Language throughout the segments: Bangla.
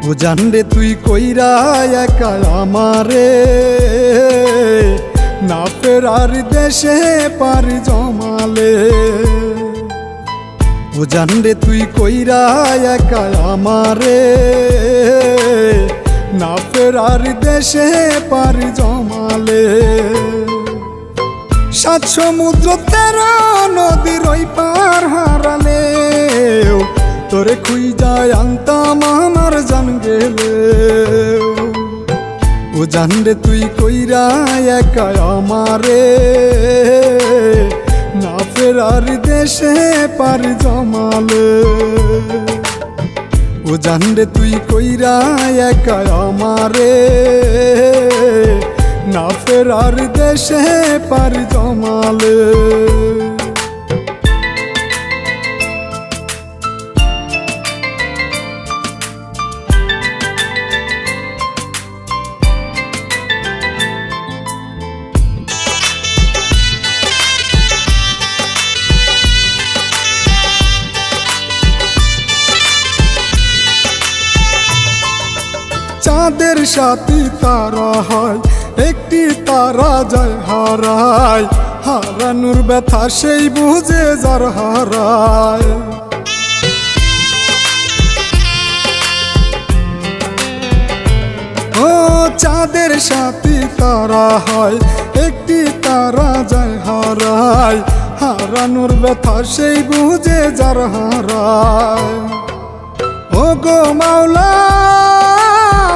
বুঝান রে তুই কইরা একা আমারে, না ফেরার দেশে পারি জমালে। বুঝান রে তুই কইরা একা আমারে, না ফেরার দেশে পারি জমালে। সাত সমুদ্র 13 নদীর ওই পার হারালে, তোরে খুঁজা আনতাম আমার জান গেলে। ও জান রে তুই কইরা একা আমারে, না ফেরার দেশে পারি জমালে। ও জান রে তুই কইরা একা আমারে, না ফেরার দেশে পারি জমালে। চাঁদের সাথী তারা হয়, একটি তারা যায় হারায়। হারানোর ব্যথা সেই বুঝে যার হারায়। ও চাঁদের সাথী তারা হয়, একটি তারা যায় হারায়। হারানোর ব্যথা সেই বুঝে যার হারায়। ও গো মাওলা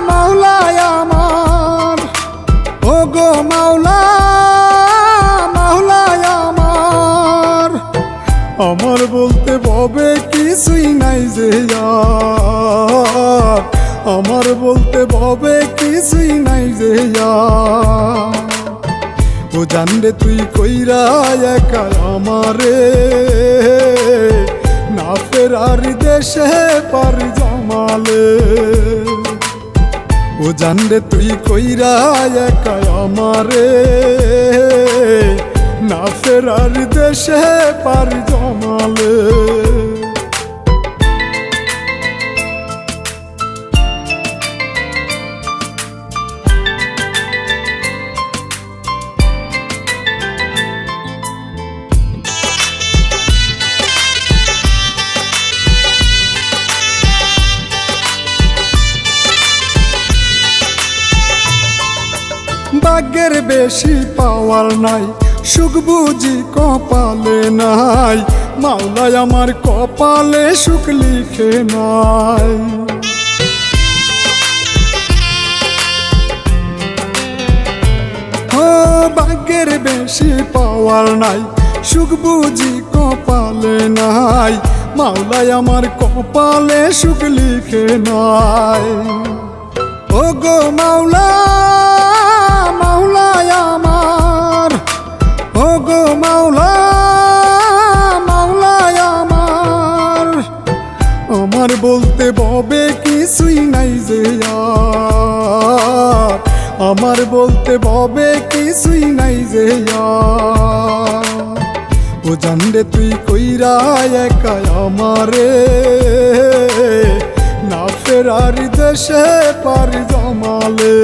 মাওলায় আমার, ও গো মাওলা মাওলায় আমার। আমার বলতে ভবে কিছুই নাই যে আর, আমার বলতে ভবে কিছুই নাই যে আর। ও জান রে তুই কইরা একা আমারে, না ফেরার দেশে পারি জমালে। ও জান রে তুই কইরা একা আমারে, না ফেরার দেশে পারি জমালে। ভাগ্যের বেশি পাওয়ার নাই, সুখ বুঝি কপালে নাই। মাওলায় আমার কপালে সুখ লিখে নাই। ও ভাগ্যের বেশি পাওয়ার নাই, সুখ বুঝি কপালে নাই। মাওলায় আমার কপালে সুখ লিখে নাই। ও গো মাওলা মাওলায় আমার, ও গো মাওলা মাওলায় আমার। আমার বলতে ভবে কিছুই নাই যে আর, আমার বলতে ভবে কিছুই নাই যে আর। ও জান রে তুই কইরা একা আমারে, না ফেরার দেশে পারি জমালে।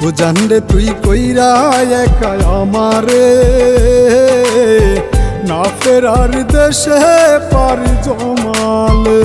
ও জান রে তুই কইরা একা আমারে, না ফেরার দেশে পারি জমালে।